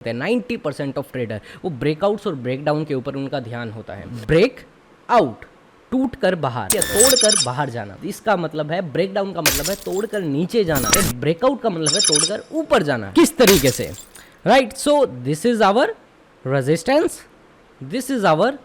90% of trader वो breakouts और breakdown के ऊपर उनका ध्यान होता है। ब्रेक आउट, टूट कर बाहर या तोड़ कर बाहर जाना, इसका मतलब है ब्रेकडाउन का मतलब है तोड़कर नीचे जाना, ब्रेकआउट का मतलब है तोड़कर ऊपर जाना। किस तरीके से? Right, so this is our resistance, this is our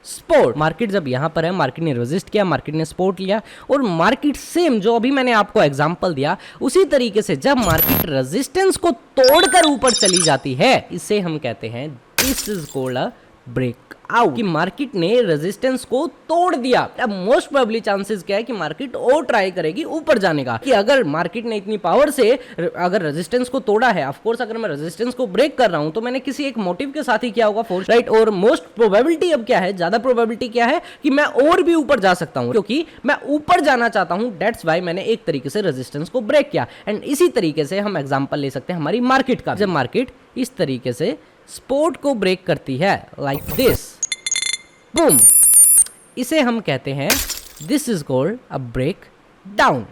support. Market जब यहाँ पर है, मार्केट ने रेजिस्ट किया, मार्केट ने सपोर्ट लिया, और मार्केट सेम जो अभी मैंने आपको एग्जांपल दिया उसी तरीके से जब मार्केट रेजिस्टेंस को तोड़कर ऊपर चली जाती है, इसे हम कहते हैं this is called a breakout, कि मार्केट ने रेजिस्टेंस को तोड़ दिया। अब मोस्ट प्रोबेबली चांसेस क्या है कि मार्केट और ट्राई करेगी ऊपर जाने का, कि अगर मार्केट ने इतनी पावर से अगर रेजिस्टेंस को तोड़ा है, ऑफ कोर्स अगर मैं रेजिस्टेंस को ब्रेक कर रहा हूं तो मैंने किसी एक मोटिव के साथ ही किया होगा फोर्स, राइट। और मोस्ट प्रोबेबिलिटी अब क्या है, ज्यादा प्रोबेबिलिटी क्या है कि मैं और भी ऊपर जा सकता हूं, क्योंकि मैं ऊपर जाना चाहता हूं, दैट्स व्हाई मैंने एक तरीके से रेजिस्टेंस को ब्रेक किया। एंड इसी तरीके से हम एग्जांपल ले सकते हैं हमारी मार्केट का। जब मार्केट इस तरीके से सपोर्ट को ब्रेक करती है लाइक दिस, बूम, इसे हम कहते हैं this is called a breakdown,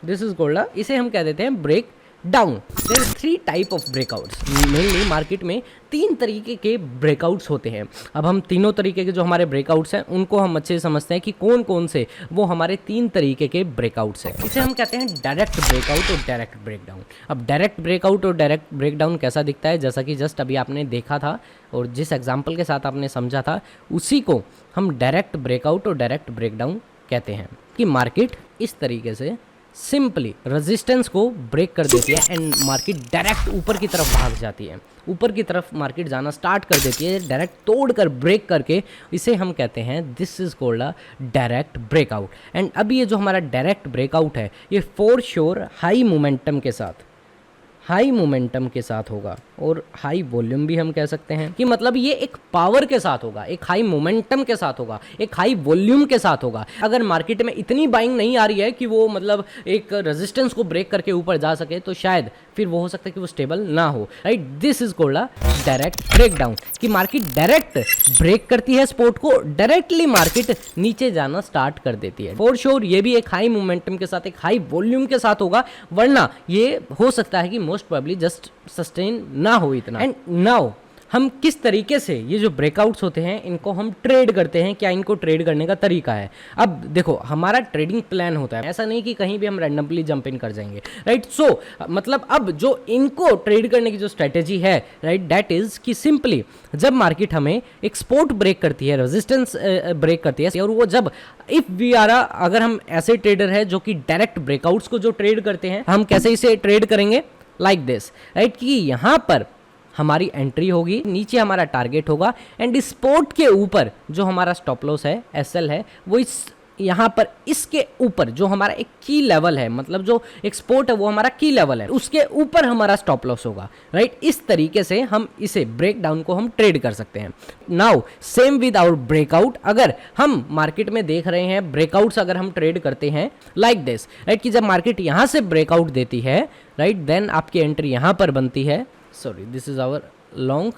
this is called, इसे हम कह देते हैं breakdown. There are 3 type of breakouts. Mainly market में 3 तरीके के ब्रेकआउट्स होते हैं। अब हम तीनों तरीके के जो हमारे ब्रेकआउट्स हैं उनको हम अच्छे से समझते हैं कि कौन कौन से वो हमारे 3 तरीके के ब्रेकआउट्स हैं। इसे हम कहते हैं डायरेक्ट ब्रेकआउट और डायरेक्ट ब्रेकडाउन। अब डायरेक्ट ब्रेकआउट और डायरेक्ट ब्रेकडाउन कैसा दिखता है, जैसा कि जस्ट अभी आपने देखा था और जिस एग्जाम्पल के साथ आपने समझा था, उसी को हम डायरेक्ट ब्रेकआउट और डायरेक्ट ब्रेकडाउन कहते हैं। कि मार्केट इस तरीके से सिंपली रेजिस्टेंस को ब्रेक कर देती है एंड मार्केट डायरेक्ट ऊपर की तरफ भाग जाती है, ऊपर की तरफ मार्केट जाना स्टार्ट कर देती है, डायरेक्ट तोड़कर ब्रेक करके। इसे हम कहते हैं this is called a direct breakout. And अब ये जो हमारा डायरेक्ट ब्रेकआउट है ये फॉर श्योर हाई मोमेंटम के साथ, हाई मोमेंटम के साथ होगा, और हाई वॉल्यूम भी हम कह सकते हैं, कि मतलब ये एक पावर के साथ होगा, एक हाई मोमेंटम के साथ होगा, एक हाई वॉल्यूम के साथ होगा। अगर मार्केट में इतनी बाइंग नहीं आ रही है कि वो मतलब एक रेजिस्टेंस को ब्रेक करके ऊपर जा सके, तो शायद फिर वो हो सकता है कि वो स्टेबल ना हो, right. This is called a direct breakdown, कि मार्केट डायरेक्ट ब्रेक करती है सपोर्ट को, डायरेक्टली मार्केट नीचे जाना स्टार्ट कर देती है। फॉर श्योर ये भी एक हाई मोमेंटम के साथ, एक हाई वॉल्यूम के साथ होगा, वरना ये हो सकता है कि मोस्ट प्रोबेबली जस्ट सस्टेन ना हो इतना। एंड नाउ हम किस तरीके से ये जो ब्रेकआउट्स होते हैं इनको हम ट्रेड करते हैं, क्या इनको ट्रेड करने का तरीका है। अब देखो हमारा ट्रेडिंग प्लान होता है, ऐसा नहीं कि कहीं भी हम रैंडमली जंप इन कर जाएंगे, राइट। सो मतलब अब जो इनको ट्रेड करने की जो स्ट्रेटेजी है, राइट, दैट इज कि सिंपली जब मार्केट हमें एक सपोर्ट ब्रेक करती है, रेजिस्टेंस ब्रेक करती है, और वो जब इफ वी आर अगर हम ऐसे ट्रेडर है जो कि डायरेक्ट ब्रेकआउट्स को जो ट्रेड करते हैं, हम कैसे इसे ट्रेड करेंगे लाइक दिस, राइट, कि यहाँ पर हमारी एंट्री होगी, नीचे हमारा टारगेट होगा, एंड इस सपोर्ट के ऊपर जो हमारा स्टॉप लॉस है, एसएल है, वो इस यहाँ पर इसके ऊपर जो हमारा एक की लेवल है, मतलब जो एक सपोर्ट है वो हमारा की लेवल है, उसके ऊपर हमारा स्टॉप लॉस होगा, राइट। इस तरीके से हम इसे ब्रेक डाउन को हम ट्रेड कर सकते हैं। Now same with our breakout, अगर हम मार्केट में देख रहे हैं ब्रेकआउट्स अगर हम ट्रेड करते हैं लाइक दिस, राइट, कि जब मार्केट यहाँ से ब्रेकआउट देती है, राइट, देन आपकी एंट्री यहाँ पर बनती है, sorry this is our long,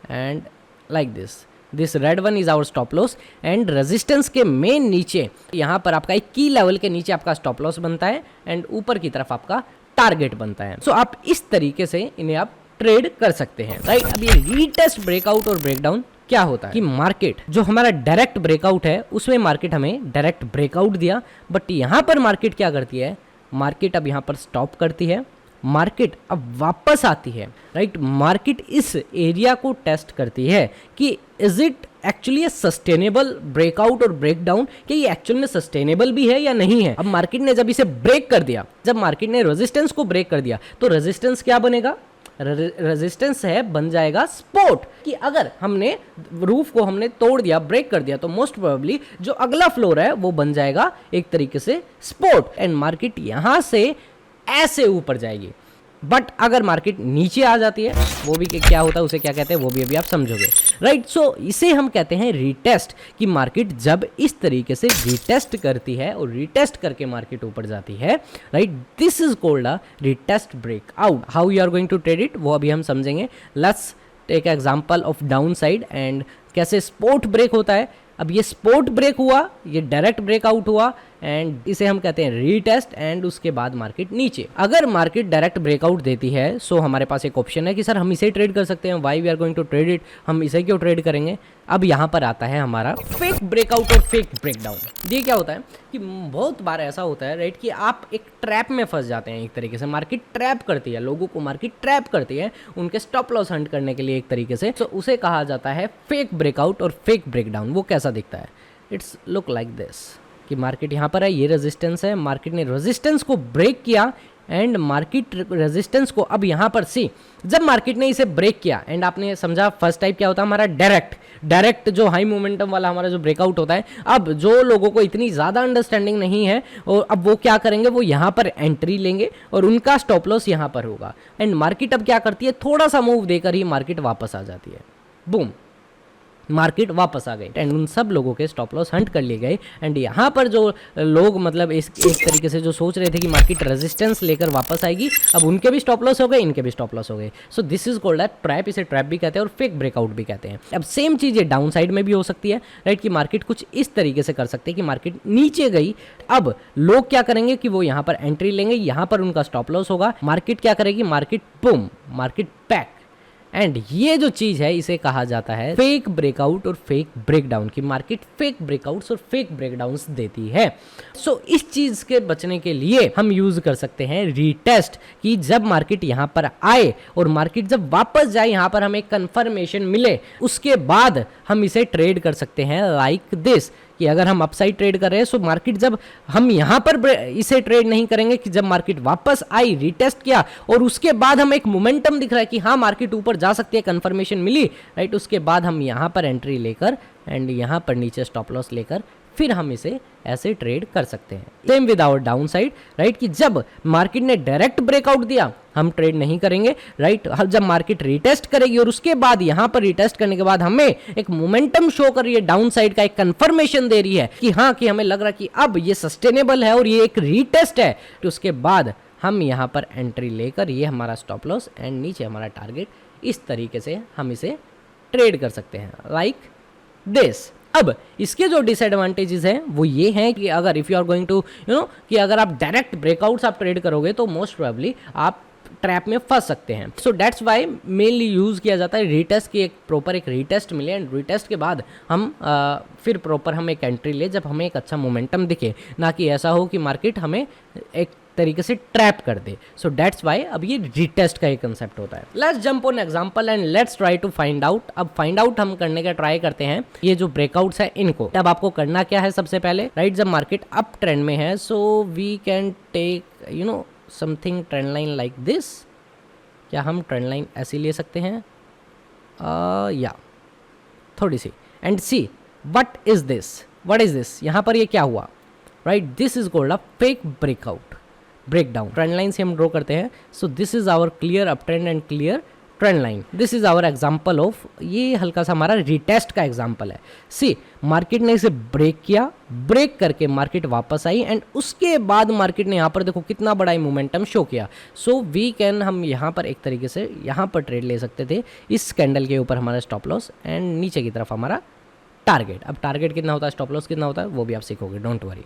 and like this red one is our stop loss, and resistance के मेन नीचे यहाँ पर आपका एक की लेवल के नीचे आपका स्टॉप लॉस बनता है, एंड ऊपर की तरफ आपका टारगेट बनता है। सो आप इस तरीके से इन्हें आप ट्रेड कर सकते हैं, राइट। अब ये रीटेस्ट ब्रेकआउट और ब्रेकडाउन क्या होता है कि मार्केट जो हमारा डायरेक्ट ब्रेकआउट है उसमें मार्केट हमें डायरेक्ट ब्रेकआउट दिया, बट यहाँ पर मार्केट क्या करती है, मार्केट अब यहाँ पर स्टॉप करती है, मार्केट अब वापस आती है, राइट। मार्केट इस एरिया को टेस्ट करती है कि is it actually A sustainable breakout और ब्रेकडाउन, कि ये एक्चुअल में सस्टेनेबल भी है या नहीं है। अब मार्केट ने जब इसे ब्रेक कर दिया, जब मार्केट ने रेजिस्टेंस को ब्रेक कर दिया, तो रेजिस्टेंस क्या बनेगा, रेजिस्टेंस है बन जाएगा सपोर्ट, कि अगर हमने रूफ को हमने तोड़ दिया, ब्रेक कर दिया, तो मोस्ट प्रोबेबली जो अगला फ्लोर है वो बन जाएगा एक तरीके से सपोर्ट, एंड मार्केट यहां से ऐसे ऊपर जाएगी। बट अगर मार्केट नीचे आ जाती है, वो भी क्या होता है, उसे क्या कहते हैं वो भी अभी आप समझोगे, राइट। सो इसे हम कहते हैं रीटेस्ट, कि मार्केट जब इस तरीके से रीटेस्ट करती है और रीटेस्ट करके मार्केट ऊपर जाती है, right, this is called a retest breakout. How you are going to trade it वो अभी हम समझेंगे। Let's take example of down side and कैसे सपोर्ट ब्रेक होता है। अब ये सपोर्ट ब्रेक हुआ, ये डायरेक्ट ब्रेकआउट हुआ, एंड इसे हम कहते हैं रीटेस्ट, एंड उसके बाद मार्केट नीचे। अगर मार्केट डायरेक्ट ब्रेकआउट देती है सो हमारे पास एक ऑप्शन है कि सर हम इसे ट्रेड कर सकते हैं, why we are going to trade it, हम इसे क्यों ट्रेड करेंगे। अब यहाँ पर आता है हमारा फेक ब्रेकआउट और फेक ब्रेकडाउन। ये क्या होता है कि बहुत बार ऐसा होता है राइट कि आप एक ट्रैप में फंस जाते हैं, एक तरीके से मार्केट ट्रैप करती है लोगों को, मार्केट ट्रैप करती है उनके स्टॉप लॉस हंट करने के लिए एक तरीके से। तो उसे कहा जाता है फेक ब्रेकआउट और फेक ब्रेकडाउन। वो कैसा दिखता है, इट्स लुक लाइक दिस कि मार्केट यहाँ पर है, ये रेजिस्टेंस है, मार्केट ने रेजिस्टेंस को ब्रेक किया एंड मार्केट रेजिस्टेंस को अब यहाँ पर सी जब मार्केट ने इसे ब्रेक किया एंड आपने समझा फर्स्ट टाइप क्या होता है हमारा डायरेक्ट जो हाई मोमेंटम वाला हमारा जो ब्रेकआउट होता है। अब जो लोगों को इतनी ज़्यादा अंडरस्टैंडिंग नहीं है और अब वो क्या करेंगे, वो यहाँ पर एंट्री लेंगे और उनका स्टॉप लॉस यहाँ पर होगा एंड मार्केट अब क्या करती है, थोड़ा सा मूव देकर ही मार्केट वापस आ जाती है, बूम मार्केट वापस आ गई एंड उन सब लोगों के स्टॉप लॉस हंट कर लिए गए। एंड यहाँ पर जो लोग मतलब एक तरीके से जो सोच रहे थे कि मार्केट रेजिस्टेंस लेकर वापस आएगी, अब उनके भी स्टॉप लॉस हो गए, इनके भी स्टॉप लॉस हो गए। सो दिस इज कॉल्ड ट्रैप, इसे ट्रैप भी कहते हैं और फेक ब्रेकआउट भी कहते हैं। अब सेम चीज़ ये डाउन साइड में भी हो सकती है राइट कि मार्केट कुछ इस तरीके से कर सकते हैं कि मार्केट नीचे गई, अब लोग क्या करेंगे कि वो यहाँ पर एंट्री लेंगे, यहाँ पर उनका स्टॉप लॉस होगा, मार्केट क्या करेगी, market boom, market pack. And ये जो चीज है इसे कहा जाता है फेक ब्रेकआउट और फेक ब्रेकडाउन की मार्केट फेक ब्रेकआउट्स और फेक ब्रेकडाउन्स देती है। सो इस चीज के बचने के लिए हम यूज कर सकते हैं रीटेस्ट कि जब मार्केट यहाँ पर आए और मार्केट जब वापस जाए, यहाँ पर हमें कंफर्मेशन मिले, उसके बाद हम इसे ट्रेड कर सकते हैं लाइक दिस कि अगर हम अपसाइड ट्रेड कर रहे हैं सो मार्केट जब हम यहाँ पर इसे ट्रेड नहीं करेंगे कि जब मार्केट वापस आई, रीटेस्ट किया और उसके बाद हमें एक मोमेंटम दिख रहा है कि हाँ मार्केट ऊपर जा सकती है, कंफर्मेशन मिली राइट, उसके बाद हम यहाँ पर एंट्री लेकर एंड यहाँ पर नीचे स्टॉप लॉस लेकर फिर हम इसे ऐसे ट्रेड कर सकते हैं। Same with our down side right कि जब मार्केट ने डायरेक्ट ब्रेकआउट दिया हम ट्रेड नहीं करेंगे राइट, जब मार्केट रिटेस्ट करेगी और उसके बाद यहाँ पर रिटेस्ट करने के बाद हमें एक मोमेंटम शो कर रही है, डाउन साइड का एक कंफर्मेशन दे रही है कि हाँ कि हमें लग रहा है कि अब ये सस्टेनेबल है और ये एक रिटेस्ट है, तो उसके बाद हम यहाँ पर एंट्री लेकर ये हमारा स्टॉप लॉस एंड नीचे हमारा टारगेट, इस तरीके से हम इसे ट्रेड कर सकते हैं लाइक दिस। अब इसके जो डिसएडवांटेजेस हैं वो ये हैं कि अगर if you are going to कि अगर आप डायरेक्ट ब्रेकआउट्स आप ट्रेड करोगे तो मोस्ट प्रोबेबली आप ट्रैप में फंस सकते हैं। So that's why mainly use किया जाता है रीटेस्ट की, एक प्रॉपर एक रीटेस्ट मिले एंड रीटेस्ट के बाद हम फिर प्रॉपर हम एक एंट्री ले जब हमें एक अच्छा मोमेंटम दिखे, ना कि ऐसा हो कि मार्केट हमें एक तरीके से ट्रैप कर दे। सो दैट्स वाई अब ये रीटेस्ट का एक कंसेप्ट होता है। Let's jump on example and let's try to find out. अब फाइंड आउट हम करने का ट्राई करते हैं ये जो ब्रेकआउट्स है इनको। अब आपको करना क्या है सबसे पहले राइट, जब मार्केट अप ट्रेंड में है so we can take something trend line like this. क्या हम ट्रेंड लाइन ऐसी ले सकते हैं या थोड़ी सी and see what is this, यहाँ पर ये क्या हुआ right, this is called a fake breakout breakdown. Trend line से हम ड्रॉ करते हैं। So this is our clear up trend and clear trend line, this is our example of, ये हल्का सा हमारा रिटेस्ट का एग्जाम्पल है। सी मार्केट ने इसे ब्रेक किया, ब्रेक करके मार्केट वापस आई एंड उसके बाद मार्केट ने यहाँ पर देखो कितना बड़ा ही मोमेंटम शो किया। सो वी कैन, हम यहाँ पर एक तरीके से यहाँ पर ट्रेड ले सकते थे, इस कैंडल के ऊपर हमारा स्टॉप लॉस एंड नीचे की तरफ हमारा टारगेट। अब टारगेट कितना होता है, स्टॉप लॉस कितना होता है वो भी आप सीखोगे, डोंट वरी,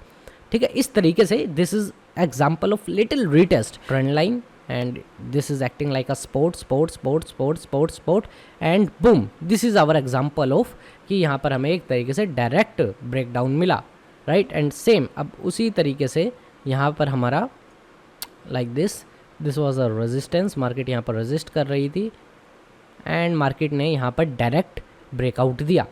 ठीक है। इस तरीके से this is example of little retest trend line and this is acting like a sport and boom, this is our example of कि यहाँ पर हमें एक तरीके से डायरेक्ट ब्रेकडाउन मिला राइट। एंड सेम अब उसी तरीके से यहाँ पर हमारा like this was a resistance, market यहाँ पर रेजिस्ट कर रही थी एंड मार्केट ने यहाँ पर डायरेक्ट ब्रेकआउट दिया